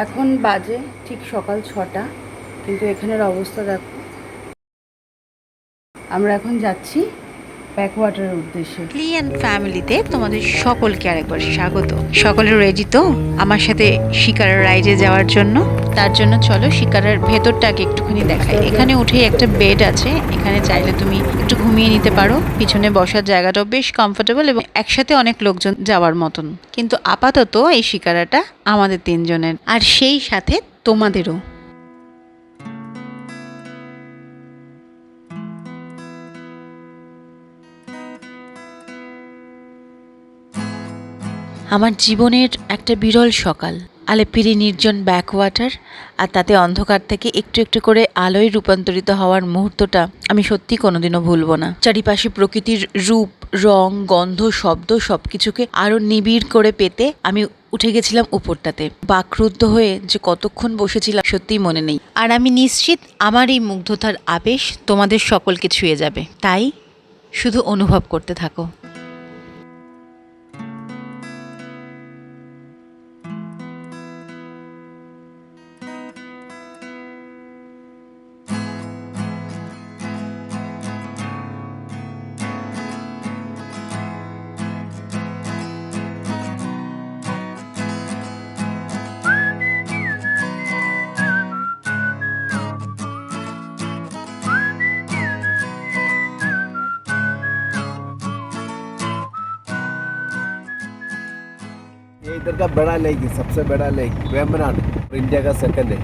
এখন বাজে ঠিক সকাল 6টা, কিন্তু এখানের অবস্থা দেখো। আমরা এখন যাচ্ছি ব্যাকওয়াটারের উদ্দেশ্যে। ক্লিয়ান ফ্যামিলিতে তোমাদের সকলকে আরেকবার স্বাগত। সকলে রেডি তো আমার সাথে শিকারার রাইডে যাওয়ার জন্য? তার জন্য চলো শিকারার ভেতরটাকে একটুখানি দেখাই। এখানে উঠেই একটা বেড আছে, এখানে চাইলে তুমি একটু ঘুমিয়ে নিতে পারো। পিছনে বসার জায়গাটাও বেশ কমফোর্টেবল এবং একসাথে অনেক লোকজন যাওয়ার মতন। কিন্তু আপাতত এই শিকারাটা আমাদের 3 জনের, আর সেই সাথে তোমাদেরও। আমার জীবনের একটা বিরল সকাল, আলেপ্পিরি নির্জন ব্যাকওয়াটার, আর তাতে অন্ধকার থেকে একটু একটু করে আলোয় রূপান্তরিত হওয়ার মুহূর্তটা আমি সত্যি কোনোদিনও ভুলব না। চারিপাশে প্রকৃতির রূপ, রং, গন্ধ, শব্দ সবকিছুকে আরো নিবিড় করে পেতে আমি উঠে গেছিলাম উপরটাতে। বাকরুদ্ধ হয়ে যে কতক্ষণ বসেছিলাম সত্যিই মনে নেই। আর আমি নিশ্চিত আমার এই মুগ্ধতার আবেশ তোমাদের সকলকে ছুঁয়ে যাবে, তাই শুধু অনুভব করতে থাকো। ये इधर का बड़ा लेक है, सबसे बड़ा लेक वेम्बनाड, इंडिया का सेकंड है।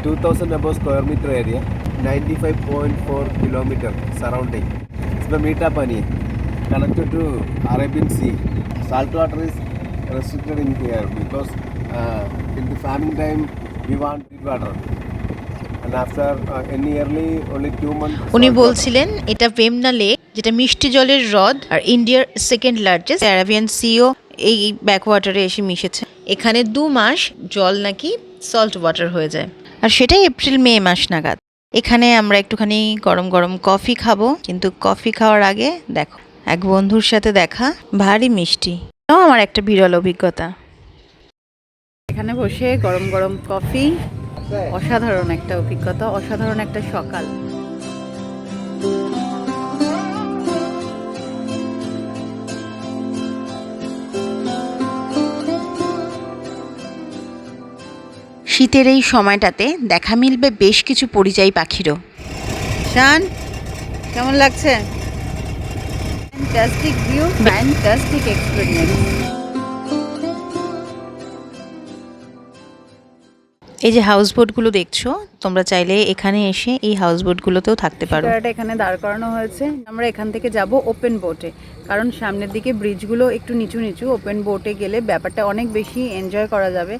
2000 above square metre area, 95.4 kilometre surrounding. इसमें मीठा पानी है, connected to Arabian sea. Salt water is restricted in here because in the farming time we want sweet water. And after in yearly only 2 months. উনি বলছিলেন এটা ভেমনা lake, যেটা মিষ্টি জলের হ্রদ আর ইন্ডিয়ার সেকেন্ড লার্জেস্ট। অ্যারাবিয়ান সিও এই ব্যাকওয়াটারে এসে মিশেছে। এখানে 2 মাস জল নাকি সল্ট ওয়াটার হয়ে যায়, আর সেটাই এপ্রিল মে মাস নাগাদ। এখানে আমরা একটুখানি গরম গরম কফি খাবো, কিন্তু কফি খাওয়ার আগে দেখো এক বন্ধুর সাথে দেখা, ভারী মিষ্টি। আমার একটা বিরল অভিজ্ঞতা। এখানে বসে গরম গরম কফি, অসাধারণ একটা অভিজ্ঞতা, অসাধারণ একটা সকাল। শীতের এই সময়টাতে দেখা মিলবে বেশ কিছু পরিযায়ী পাখিরও। শান, কেমন লাগছে? Fantastic view, fantastic experience. এই যে হাউস বোটগুলো দেখছো, তোমরা চাইলে এখানে এসে এই হাউস বোটগুলোতেও থাকতে পারো। শিকারাটা এখানে দাঁড় করানো হয়েছে। আমরা এখান থেকে যাব ওপেন বোটে, কারণ সামনের দিকে ব্রিজগুলো একটু নিচু নিচু। ওপেন বোটে গেলে ব্যাপারটা অনেক বেশি এনজয় করা যাবে।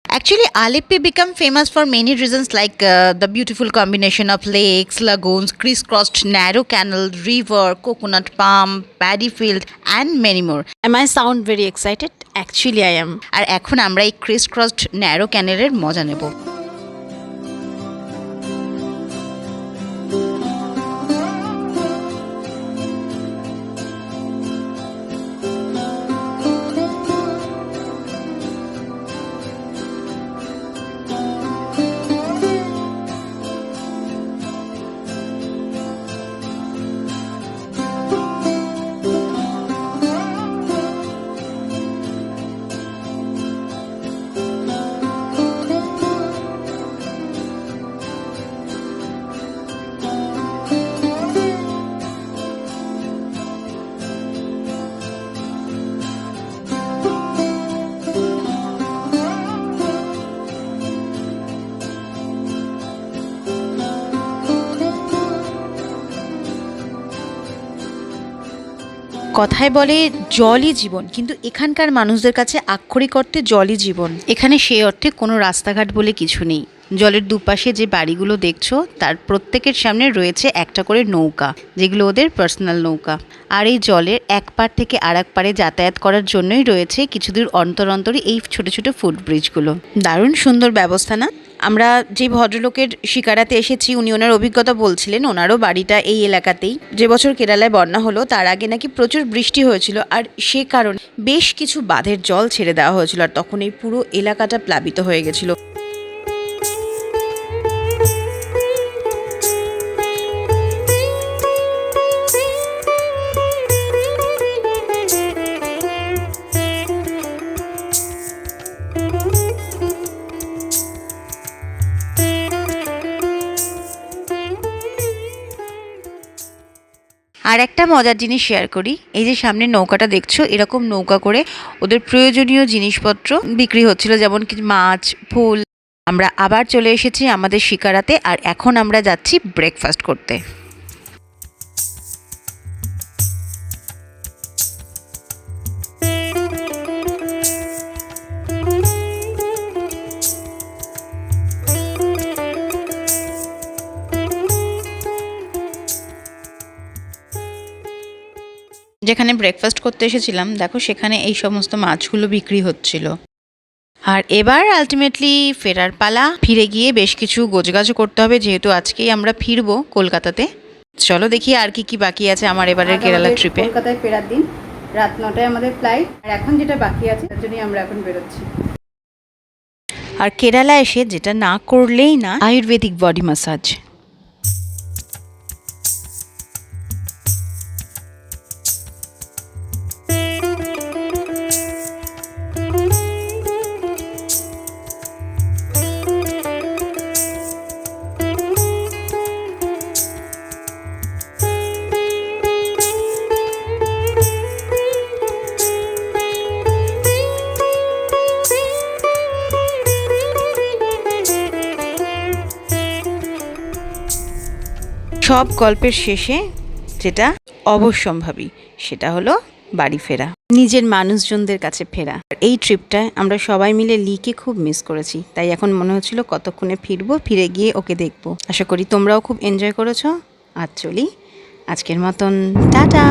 Actually, Aleppi became famous for many reasons, like the beautiful combination of lakes, lagoons, crisscrossed narrow canal, river, coconut palm, paddy field, and many more. Am I sound very excited? Actually, I am. আর এখন আমরা এই crisscrossed narrow canal-এর মজা নেব। কথায় বলে জলই জীবন, কিন্তু এখানকার মানুষদের কাছে আক্ষরিক অর্থে জলই জীবন। এখানে সেই অর্থে কোনো রাস্তাঘাট বলে কিছু নেই, জলের দুপাশে যে বাড়িগুলো দেখছো তার প্রত্যেকের সামনে রয়েছে একটা করে নৌকা, যেগুলো ওদের পার্সোনাল নৌকা। আর এই জলের এক পার থেকে আর এক পারে যাতায়াত করার জন্যই রয়েছে কিছু দূর অন্তর অন্তরই এই ছোট ছোট ফুটব্রিজগুলো। দারুণ সুন্দর ব্যবস্থা না? আমরা যে ভদ্রলোকের শিকারাতে এসেছি উনি ওনার অভিজ্ঞতা বলছিলেন, ওনারও বাড়িটা এই এলাকাতেই। যে বছর কেরালায় বন্যা হলো তার আগে নাকি প্রচুর বৃষ্টি হয়েছিল, আর সে কারণে বেশ কিছু বাঁধের জল ছেড়ে দেওয়া হয়েছিল, আর তখন এই পুরো এলাকাটা প্লাবিত হয়ে গেছিল। আর একটা মজার জিনিস শেয়ার করি, এই যে সামনে নৌকাটা দেখছো, এরকম নৌকা করে ওদের প্রয়োজনীয় জিনিসপত্র বিক্রি হচ্ছিল, যেমন কি মাছ, ফুল। আমরা আবার চলে এসেছি আমাদের শিকারাতে, আর এখন আমরা যাচ্ছি ব্রেকফাস্ট করতে। যেখানে ব্রেকফাস্ট করতে এসেছিলাম দেখো সেখানে এই সমস্ত মাছগুলো বিক্রি হচ্ছিল। আর এবার আলটিমেটলি ফেরার পালা। ফিরে গিয়ে বেশ কিছু গোছগাছও করতে হবে, যেহেতু আজকেই আমরা ফিরবো কলকাতাতে। চলো দেখি আর কি কি বাকি আছে আমার এবারের কেরালা ট্রিপে। কলকাতায় ফেরার দিন, রাত 9টায় আমাদের ফ্লাইট, আর এখন যেটা বাকি আছে তার জন্যই আমরা এখন বেরোচ্ছি। আর কেরালা এসে যেটা না করলেই না, আয়ুর্বেদিক বডি ম্যাসাজ। সব গল্পের শেষে যেটা অবশ্যম্ভাবী সেটা হলো বাড়ি ফেরা, নিজের মানুষজনদের কাছে ফেরা। এই ট্রিপটায় আমরা সবাই মিলে লিকে খুব মিস করেছি, তাই এখন মনে হচ্ছিল কতক্ষণে ফিরবো, ফিরে গিয়ে ওকে দেখবো। আশা করি তোমরাও খুব এনজয় করেছো। আর চলি, আজকের মতন টাটা।